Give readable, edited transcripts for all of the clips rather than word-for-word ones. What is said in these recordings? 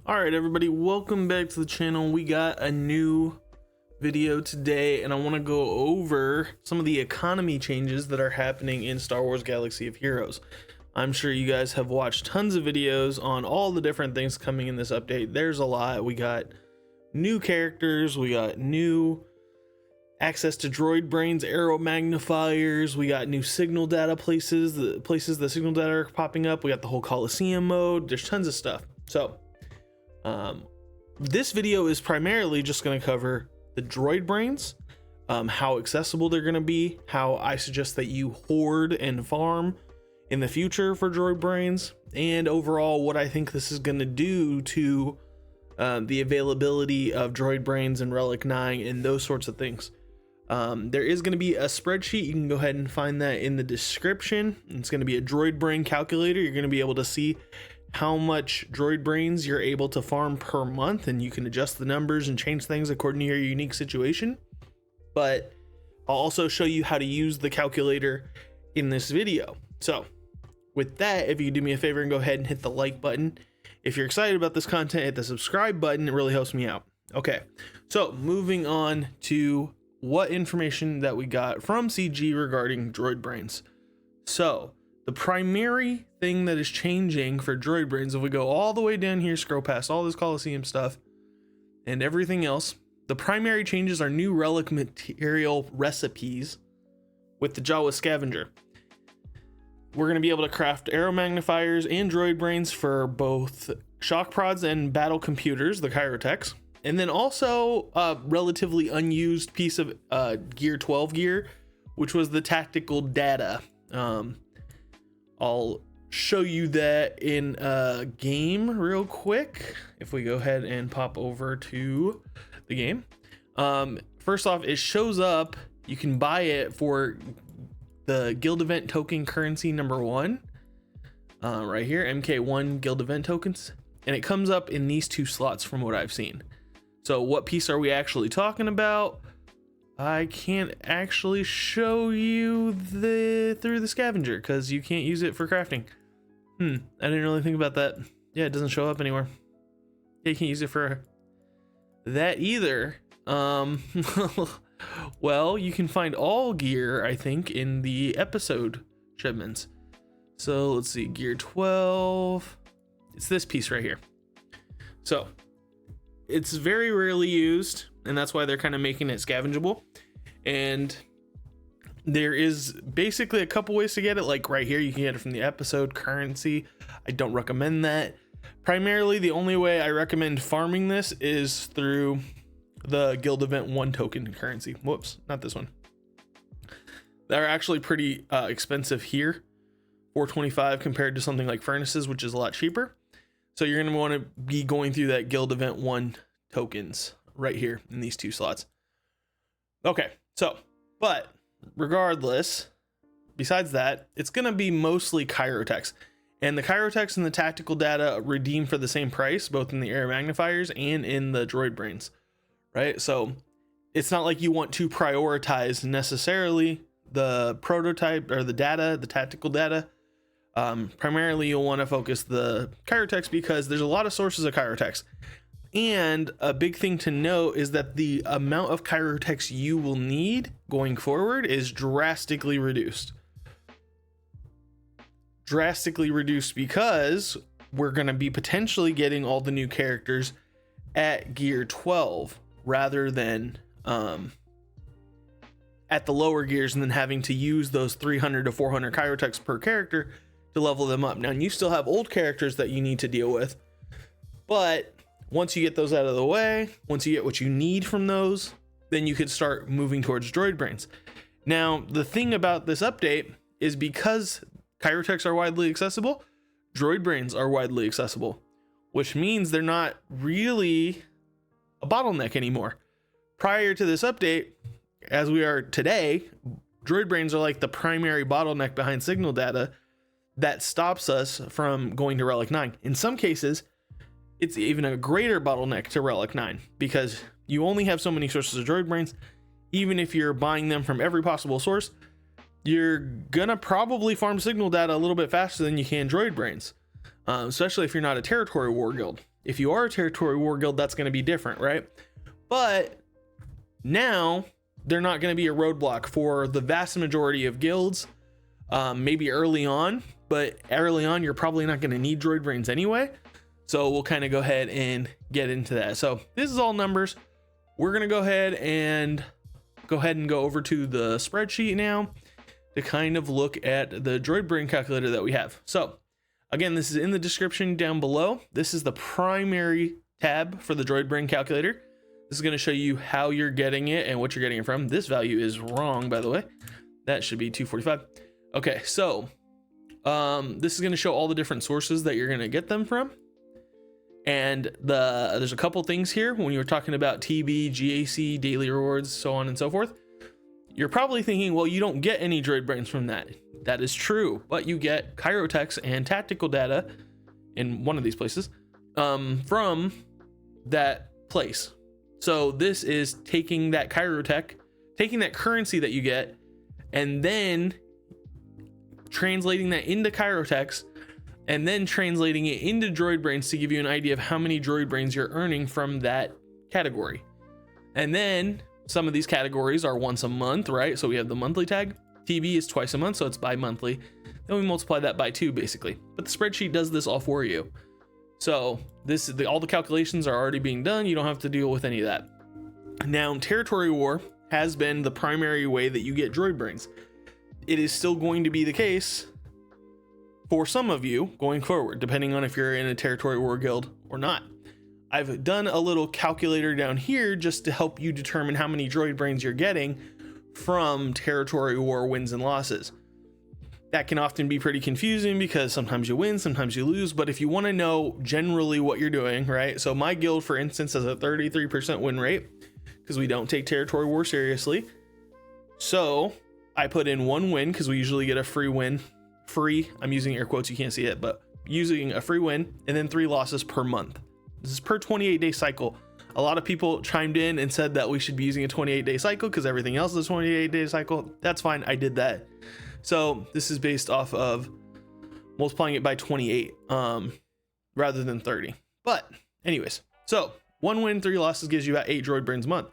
All right, everybody, welcome back to the channel. We got a new video today, and I want to go over some of the economy changes that are happening in Star Wars Galaxy of Heroes. I'm sure you guys have watched tons of videos on all the different things coming in this update. There's a lot. We got new characters, we got new access to droid brains, Aeromagnifiers, we got new signal data places, the signal data are popping up, we got the whole Coliseum mode. There's tons of stuff. So this video is primarily just going to cover the droid brains, how accessible they're going to be, how I suggest that you hoard and farm in the future for droid brains, and overall what I think this is going to do to the availability of droid brains and Relic 9 and those sorts of things. There is going to be a spreadsheet. You can go ahead and find that in the description. It's going to be a droid brain calculator. You're going to be able to see how much droid brains you're able to farm per month, and you can adjust the numbers and change things according to your unique situation. But I'll also show you how to use the calculator in this video. So with that, if you could do me a favor and go ahead and hit the like button. If you're excited about this content, hit the subscribe button. It really helps me out. Okay, so moving on to what information that we got from CG regarding droid brains. So the primary thing that is changing for droid brains, if we go all the way down here, scroll past all this Coliseum stuff and everything else, the primary changes are new relic material recipes with the Jawa Scavenger. We're going to be able to craft Aeromagnifiers and droid brains for both shock prods and battle computers, the Kyrotechs. And then also a relatively unused piece of Gear 12 gear, which was the tactical data. I'll show you that in a game real quick. If we go ahead and pop over to the game. First off, it shows up. You can buy it for the guild event token currency number 1. Right here, MK1 guild event tokens. And it comes up in these two slots from what I've seen. So what piece are we actually talking about? I can't actually show you through the scavenger because you can't use it for crafting. I didn't really think about that. Yeah, it doesn't show up anywhere. Yeah, you can't use it for that either. Well, you can find all gear, I think, in the episode shipments. So let's see, Gear 12. It's this piece right here. So it's very rarely used, and that's why they're kind of making it scavengeable. And there is basically a couple ways to get it. Like right here, you can get it from the episode currency. I don't recommend that. Primarily, the only way I recommend farming this is through the guild event 1 token currency. Whoops, not this one. They're actually pretty expensive here, $425 compared to something like furnaces, which is a lot cheaper. So you're going to want to be going through that guild event 1 tokens right here in these two slots. Okay, so, but regardless, besides that, it's going to be mostly Kyrotechs. And the Kyrotechs and the tactical data redeem for the same price, both in the Aeromagnifiers and in the droid brains, right? So it's not like you want to prioritize necessarily the prototype or the data, the tactical data. Primarily you'll want to focus the Kyrotechs because there's a lot of sources of Kyrotechs. And a big thing to note is that the amount of Kyrotechs you will need going forward is drastically reduced. Drastically reduced because we're going to be potentially getting all the new characters at Gear 12 rather than at the lower gears, and then having to use those 300 to 400 Kyrotechs per character to level them up. Now, you still have old characters that you need to deal with, but once you get those out of the way, once you get what you need from those, then you could start moving towards droid brains. Now, the thing about this update is because Kyrotechs are widely accessible, droid brains are widely accessible, which means they're not really a bottleneck anymore. Prior to this update, as we are today, droid brains are like the primary bottleneck behind signal data that stops us from going to Relic 9. In some cases, it's even a greater bottleneck to Relic 9 because you only have so many sources of droid brains. Even if you're buying them from every possible source, you're gonna probably farm signal data a little bit faster than you can droid brains, especially if you're not a territory war guild. If you are a territory war guild, that's going to be different, right? But now they're not going to be a roadblock for the vast majority of guilds. Maybe early on, but early on you're probably not going to need droid brains anyway. So we'll kind of go ahead and get into that. So this is all numbers. We're going to go ahead and go over to the spreadsheet now to kind of look at the droid brain calculator that we have. So again, this is in the description down below. This is the primary tab for the droid brain calculator. This is going to show you how you're getting it and what you're getting it from. This value is wrong, by the way. That should be 245. Okay, so this is going to show all the different sources that you're going to get them from. And there's a couple things here when you're talking about TB, GAC, daily rewards, so on and so forth. You're probably thinking, well, you don't get any droid brains from that. That is true, but you get Kyrotech and tactical data in one of these places from that place. So this is taking that Kyrotech, taking that currency that you get, and then translating that into Kyrotech, and then translating it into droid brains to give you an idea of how many droid brains you're earning from that category. And then some of these categories are once a month, right? So we have the monthly tag. TB is twice a month, so it's bi-monthly. Then we multiply that by 2 basically. But the spreadsheet does this all for you. So this is all the calculations are already being done. You don't have to deal with any of that. Now, territory war has been the primary way that you get droid brains. It is still going to be the case for some of you going forward, depending on if you're in a territory war guild or not. I've done a little calculator down here just to help you determine how many droid brains you're getting from territory war wins and losses. That can often be pretty confusing because sometimes you win, sometimes you lose. But if you want to know generally what you're doing, right? So my guild, for instance, has a 33% win rate because we don't take territory war seriously. So I put in 1 win because we usually get a free win. Free, I'm using air quotes, you can't see it, but using a free win, and then 3 losses per month. This is per 28-day cycle. A lot of people chimed in and said that we should be using a 28-day cycle because everything else is a 28-day cycle. That's fine, I did that. So this is based off of multiplying it by 28 rather than 30. But anyways, so 1 win, 3 losses gives you about 8 droid brains a month.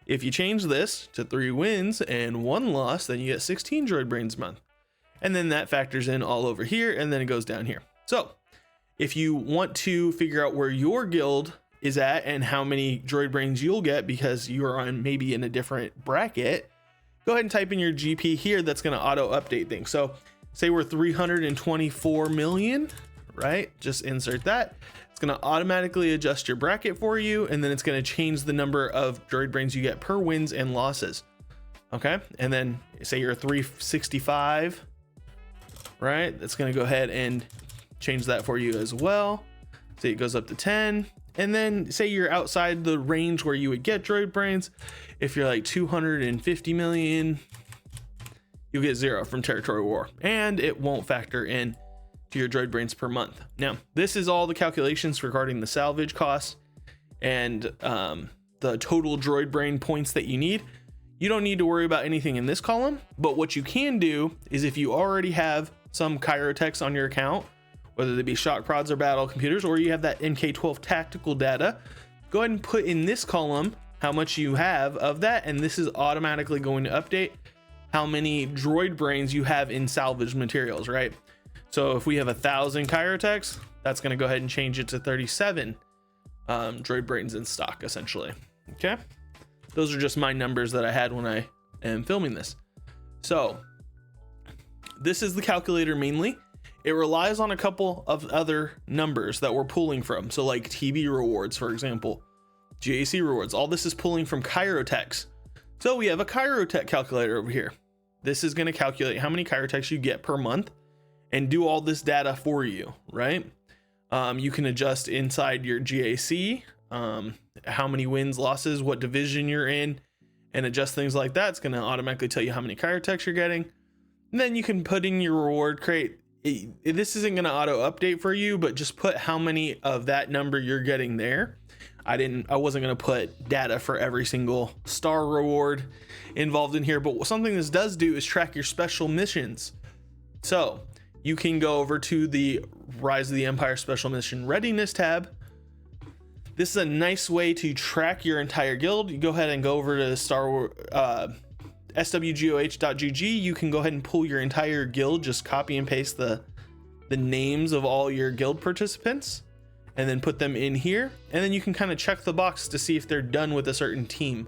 If you change this to 3 wins and 1 loss, then you get 16 droid brains a month. And then that factors in all over here, and then it goes down here. So if you want to figure out where your guild is at and how many droid brains you'll get because you're on maybe in a different bracket, go ahead and type in your GP here. That's going to auto update things. So say we're 324 million, right? Just insert that. It's going to automatically adjust your bracket for you. And then it's going to change the number of droid brains you get per wins and losses. Okay. And then say you're 365, right? That's going to go ahead and change that for you as well. Say it goes up to 10. And then say you're outside the range where you would get droid brains. If you're like 250 million, you'll get 0 from territory war, and it won't factor in to your droid brains per month. Now, this is all the calculations regarding the salvage costs and the total droid brain points that you need. You don't need to worry about anything in this column, but what you can do is if you already have some Kyrotechs on your account, whether they be shock prods or battle computers, or you have that MK12 tactical data, go ahead and put in this column how much you have of that, and this is automatically going to update how many droid brains you have in salvage materials, right? So if we have 1,000 Kyrotechs, that's going to go ahead and change it to 37 droid brains in stock, essentially. Okay, those are just my numbers that I had when I am filming this. So this is the calculator mainly. It relies on a couple of other numbers that we're pulling from. So like TB rewards, for example, GAC rewards, all this is pulling from Kyrotechs. So we have a Kyrotech calculator over here. This is going to calculate how many Kyrotechs you get per month and do all this data for you, right? You can adjust inside your GAC, how many wins, losses, what division you're in, and adjust things like that. It's going to automatically tell you how many Kyrotechs you're getting. And then you can put in your reward crate. This isn't going to auto update for you, but just put how many of that number you're getting there. I wasn't going to put data for every single star reward involved in here, but something this does do is track your special missions. So you can go over to the Rise of the Empire special mission readiness tab, This is a nice way to track your entire guild. You go ahead and go over to swgoh.gg. You can go ahead and pull your entire guild, just copy and paste the names of all your guild participants and then put them in here, and then you can kind of check the box to see if they're done with a certain team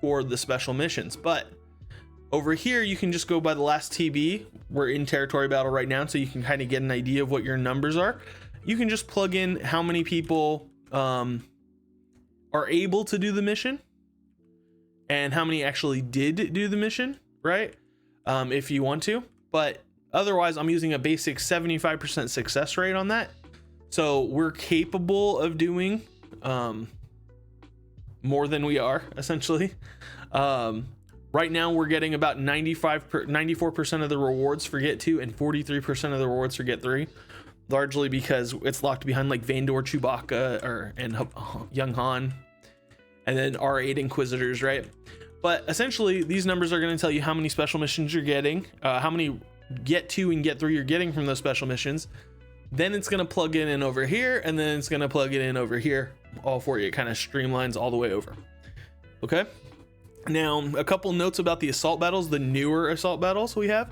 for the special missions. But over here you can just go by the last TB. We're in territory battle right now, so you can kind of get an idea of what your numbers are. You can just plug in how many people are able to do the mission and how many actually did do the mission, right? If you want to, but otherwise I'm using a basic 75% success rate on that. So we're capable of doing more than we are, essentially. Right now we're getting about 94% of the rewards for Get 2 and 43% of the rewards for Get 3, largely because it's locked behind like Vandor, Chewbacca, and Young Han, and then R8 Inquisitors, right? But essentially these numbers are going to tell you how many special missions you're getting, how many Get 2 and Get 3 you're getting from those special missions. Then it's going to plug it in over here, and then it's going to plug it in over here, all for you. It kind of streamlines all the way over. Okay. Now, a couple notes about the assault battles, the newer assault battles we have.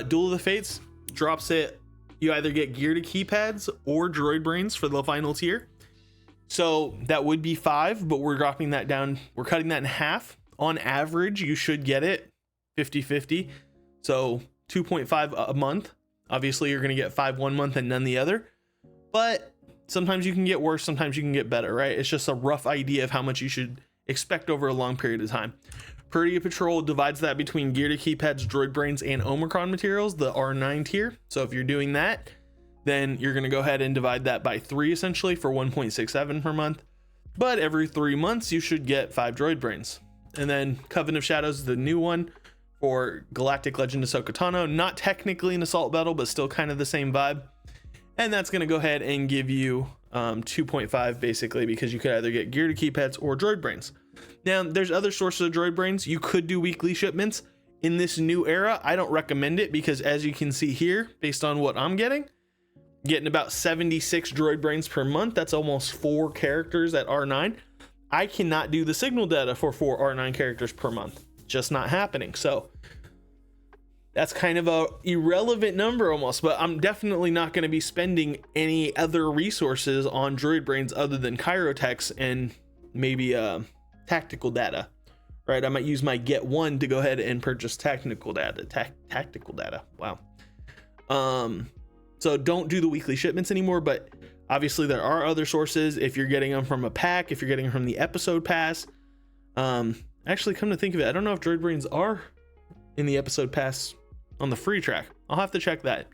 Duel of the Fates drops it. You either get gear to keypads or droid brains for the final tier. So that would be 5, but we're dropping that down. We're cutting that in half. On average, you should get it 50-50. So 2.5 a month. Obviously, you're going to get 5 one month and none the other. But sometimes you can get worse. Sometimes you can get better, right? It's just a rough idea of how much you should expect over a long period of time. Priority Patrol divides that between gear to keypads, droid brains, and Omicron materials, the R9 tier. So if you're doing that, then you're going to go ahead and divide that by 3 essentially for 1.67 per month. But every 3 months you should get 5 droid brains. And then Coven of Shadows is the new one for Galactic Legend of Ahsoka Tano. Not technically an assault battle, but still kind of the same vibe. And that's going to go ahead and give you 2.5 basically, because you could either get gear to keypads or droid brains. Now there's other sources of droid brains. You could do weekly shipments in this new era. I don't recommend it because, as you can see here, based on what I'm getting about 76 droid brains per month. That's almost 4 characters at R9. I cannot do the signal data for 4 R9 characters per month. Just not happening. So that's kind of a irrelevant number almost, but I'm definitely not going to be spending any other resources on droid brains other than Kyrotechs and maybe tactical data, right? I might use my Get 1 to go ahead and purchase tactical data. Tactical data. Wow. So don't do the weekly shipments anymore, but obviously there are other sources. If you're getting them from a pack, if you're getting them from the episode pass, actually, come to think of it, I don't know if droid brains are in the episode pass on the free track. I'll have to check that,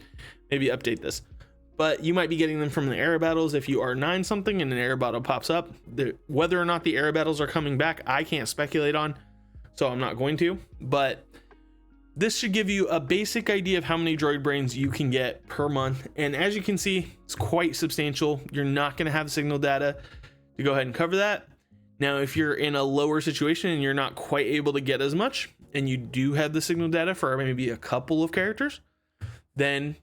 maybe update this. But you might be getting them from the air battles if you are 9 something and an air battle pops up. Whether or not the air battles are coming back, I can't speculate on, so I'm not going to. But this should give you a basic idea of how many droid brains you can get per month. And as you can see, it's quite substantial. You're not going to have signal data to go ahead and cover that. Now, if you're in a lower situation and you're not quite able to get as much, and you do have the signal data for maybe a couple of characters, then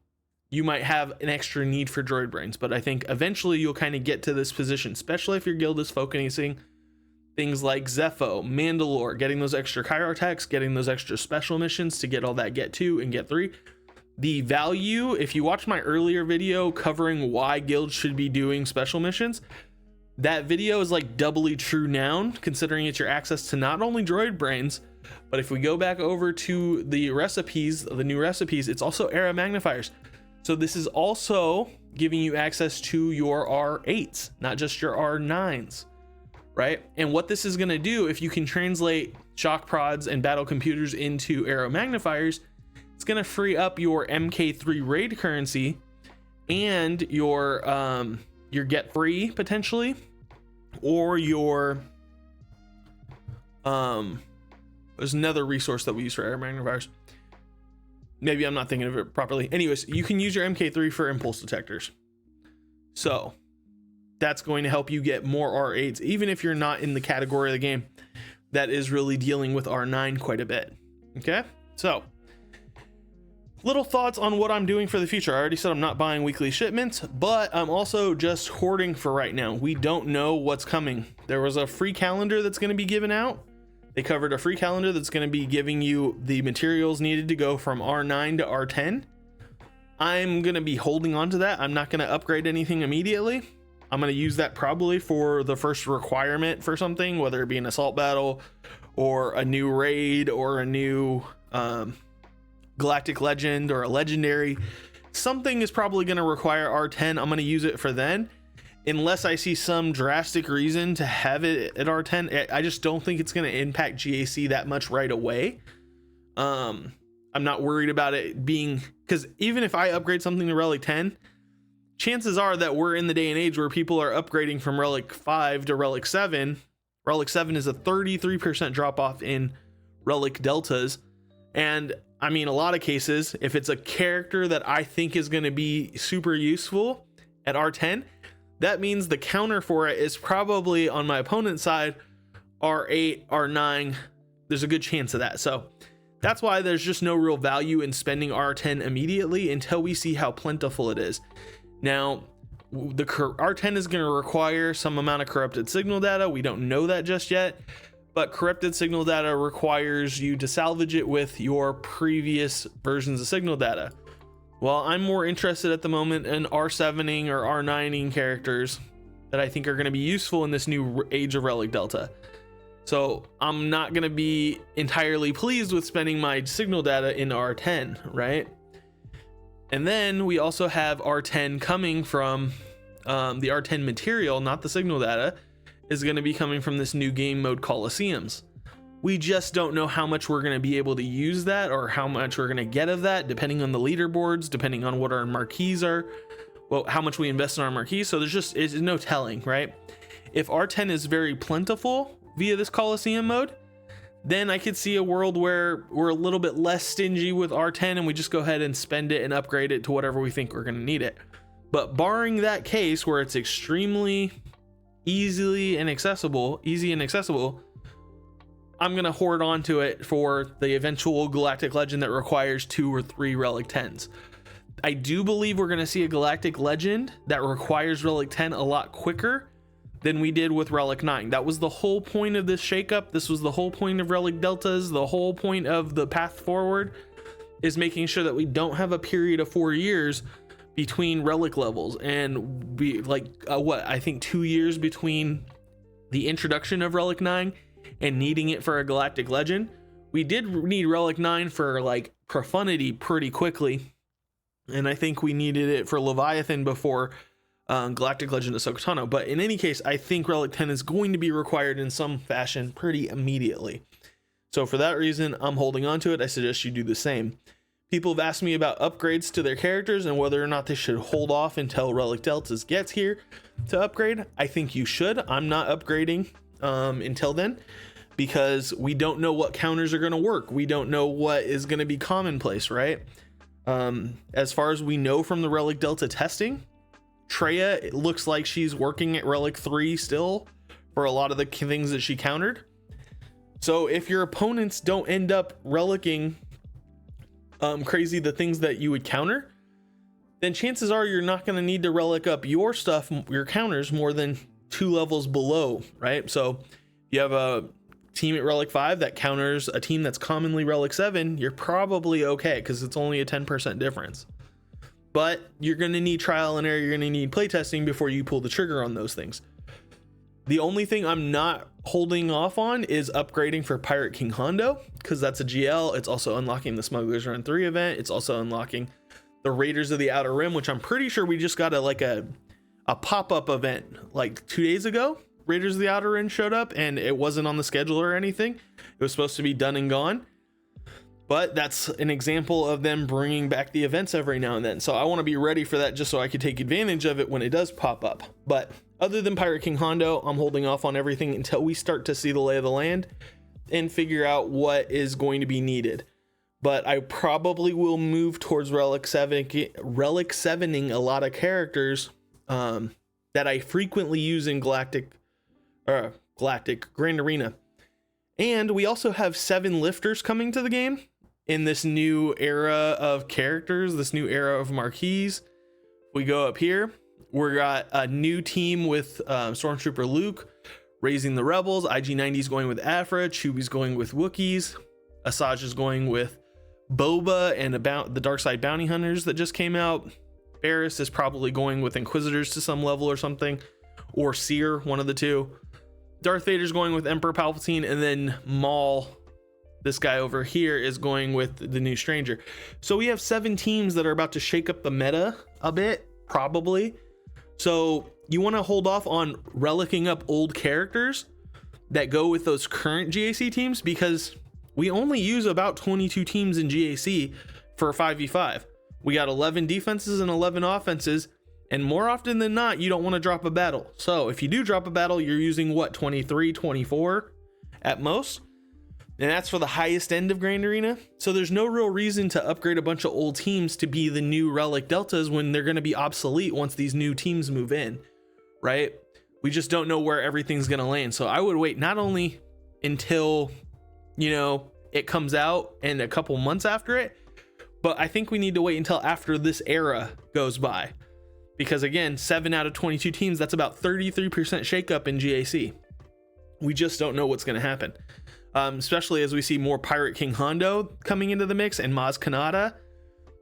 you might have an extra need for droid brains. But I think eventually you'll kind of get to this position, especially if your guild is focusing things like Zepho, Mandalore, getting those extra Kyrotechs, getting those extra special missions to get all that Get 2 and Get 3. The value, if you watch my earlier video covering why guilds should be doing special missions, that video is like doubly true now, considering it's your access to not only droid brains, but if we go back over to the recipes, the new recipes, it's also Aeromagnifiers. So this is also giving you access to your R8s, not just your R9s, right? And what this is going to do, if you can translate shock prods and battle computers into Aeromagnifiers, it's going to free up your MK3 raid currency and your Get Free potentially, or your there's another resource that we use for Aeromagnifiers. Maybe I'm not thinking of it properly. Anyways, you can use your MK3 for impulse detectors. So that's going to help you get more R8s, even if you're not in the category of the game that is really dealing with R9 quite a bit. Okay, so little thoughts on what I'm doing for the future. I already said I'm not buying weekly shipments, but I'm also just hoarding for right now. We don't know what's coming. There was a free calendar that's going to be given out. They covered a free calendar that's going to be giving you the materials needed to go from R9 to R10. I'm going to be holding on to that. I'm not going to upgrade anything immediately. I'm going to use that probably for the first requirement for something, whether it be an assault battle or a new raid or a new galactic legend or a legendary. Something is probably going to require R10. I'm going to use it for then, unless I see some drastic reason to have it at R10. I just don't think it's going to impact GAC that much right away. I'm not worried about it being, because even if I upgrade something to Relic 10, chances are that we're in the day and age where people are upgrading from Relic 5 to Relic 7. Relic 7 is a 33% drop off in Relic Deltas. And I mean, a lot of cases, if it's a character that I think is going to be super useful at R10, that means the counter for it is probably on my opponent's side, R8, R9. There's a good chance of that. So that's why there's just no real value in spending R10 immediately until we see how plentiful it is. Now, the R10 is going to require some amount of corrupted signal data. We don't know that just yet, but corrupted signal data requires you to salvage it with your previous versions of signal data. Well, I'm more interested at the moment in R7ing or R9ing characters that I think are going to be useful in this new age of Relic Delta. So I'm not going to be entirely pleased with spending my signal data in R10, right? And then we also have R10 coming from the R10 material, not the signal data, is going to be coming from this new game mode Colosseums. We just don't know how much we're going to be able to use that or how much we're going to get of that, depending on the leaderboards, depending on what our marquees are, well, how much we invest in our marquees. So there's no telling, right? If R10 is very plentiful via this Colosseum mode, then I could see a world where we're a little bit less stingy with R10 and we just go ahead and spend it and upgrade it to whatever we think we're going to need it. But barring that case where it's extremely easy and accessible, I'm going to hoard onto it for the eventual Galactic Legend that requires 2 or 3 Relic 10s. I do believe we're going to see a Galactic Legend that requires Relic 10 a lot quicker than we did with Relic 9. That was the whole point of this shakeup. This was the whole point of Relic Deltas. The whole point of the path forward is making sure that we don't have a period of 4 years between Relic levels and be like, I think 2 years between the introduction of Relic 9 and needing it for a Galactic Legend. We did need Relic 9 for like Profundity pretty quickly, and I think we needed it for Leviathan before Galactic Legend of Ahsoka Tano. But in any case, I think Relic 10 is going to be required in some fashion pretty immediately. So for that reason, I'm holding on to it. I suggest you do the same. People have asked me about upgrades to their characters and whether or not they should hold off until Relic Deltas gets here to upgrade. I think you should. I'm not upgrading until then, because we don't know what counters are going to work. We don't know what is going to be commonplace, right? As far as we know from the Relic Delta testing, Traya, it looks like she's working at Relic 3 still for a lot of the things that she countered. So if your opponents don't end up relicking crazy the things that you would counter, then chances are you're not going to need to relic up your stuff, your counters, more than 2 levels below, right? So you have a team at Relic 5 that counters a team that's commonly Relic 7, you're probably okay because it's only a 10% difference. But you're going to need trial and error, you're going to need playtesting before you pull the trigger on those things. The only thing I'm not holding off on is upgrading for Pirate King Hondo, because that's a GL. It's also unlocking the Smugglers Run 3 event. It's also unlocking the Raiders of the Outer Rim, which I'm pretty sure we just got a pop-up event like 2 days ago. Raiders of the Outer Rim showed up and it wasn't on the schedule or anything. It was supposed to be done and gone. But that's an example of them bringing back the events every now and then. So I want to be ready for that just so I could take advantage of it when it does pop up. But other than Pirate King Hondo, I'm holding off on everything until we start to see the lay of the land and figure out what is going to be needed. But I probably will move towards Relic 7ing a lot of characters that I frequently use in Galactic Grand Arena. And we also have 7 lifters coming to the game in this new era of characters, this new era of marquees. We go up here, we got a new team with Stormtrooper Luke raising the Rebels. IG-90's going with Afra, Chewie's going with Wookiees, Asajj is going with Boba and about the Dark Side Bounty Hunters that just came out. Barriss is probably going with Inquisitors to some level or something, or Seer, one of the two. Darth Vader's going with Emperor Palpatine, and then Maul, this guy over here, is going with the new Stranger. So we have 7 teams that are about to shake up the meta a bit, probably. So you want to hold off on relicking up old characters that go with those current GAC teams, because we only use about 22 teams in GAC for a 5v5. We got 11 defenses and 11 offenses, and more often than not, you don't want to drop a battle. So if you do drop a battle, you're using what, 23, 24 at most? And that's for the highest end of Grand Arena. So there's no real reason to upgrade a bunch of old teams to be the new Relic Deltas when they're going to be obsolete once these new teams move in, right? We just don't know where everything's going to land. So I would wait not only until, you know, it comes out and a couple months after it, but I think we need to wait until after this era goes by, because again, 7 out of 22 teams, that's about 33% shakeup in GAC. We just don't know what's going to happen, especially as we see more Pirate King Hondo coming into the mix and Maz Kanata.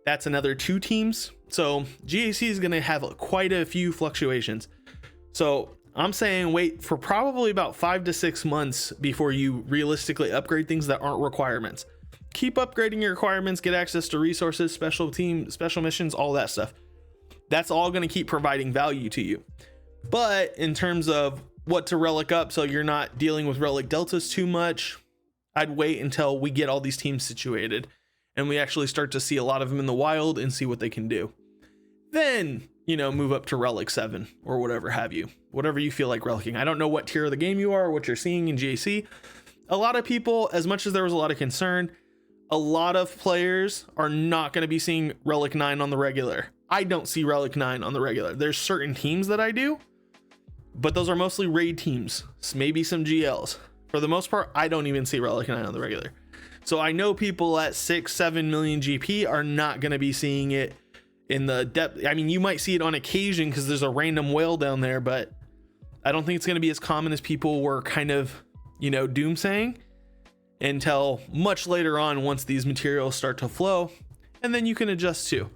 That's another 2 teams. So GAC is going to have quite a few fluctuations. So I'm saying wait for probably about 5 to 6 months before you realistically upgrade things that aren't requirements. Keep upgrading your requirements, get access to resources, special missions, all that stuff. That's all going to keep providing value to you. But in terms of what to relic up so you're not dealing with relic deltas too much, I'd wait until we get all these teams situated and we actually start to see a lot of them in the wild and see what they can do. Then, you know, move up to relic 7 or whatever have you, whatever you feel like relicking. I don't know what tier of the game you are or what you're seeing in GAC. A lot of people, as much as there was a lot of concern, a lot of players are not going to be seeing Relic 9 on the regular. I don't see Relic 9 on the regular. There's certain teams that I do, but those are mostly raid teams, maybe some GLs. For the most part, I don't even see Relic 9 on the regular. So I know people at 6-7 million GP are not going to be seeing it in the depth. I mean, you might see it on occasion because there's a random whale down there, but I don't think it's going to be as common as people were kind of, you know, doomsaying until much later on once these materials start to flow, and then you can adjust too.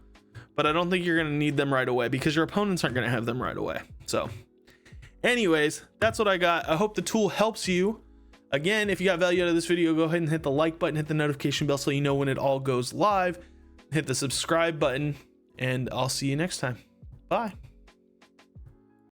But I don't think you're going to need them right away because your opponents aren't going to have them right away. So anyways, that's what I got. I hope the tool helps you. Again, if you got value out of this video, go ahead and hit the like button, hit the notification bell so you know when it all goes live, hit the subscribe button, and I'll see you next time. Bye.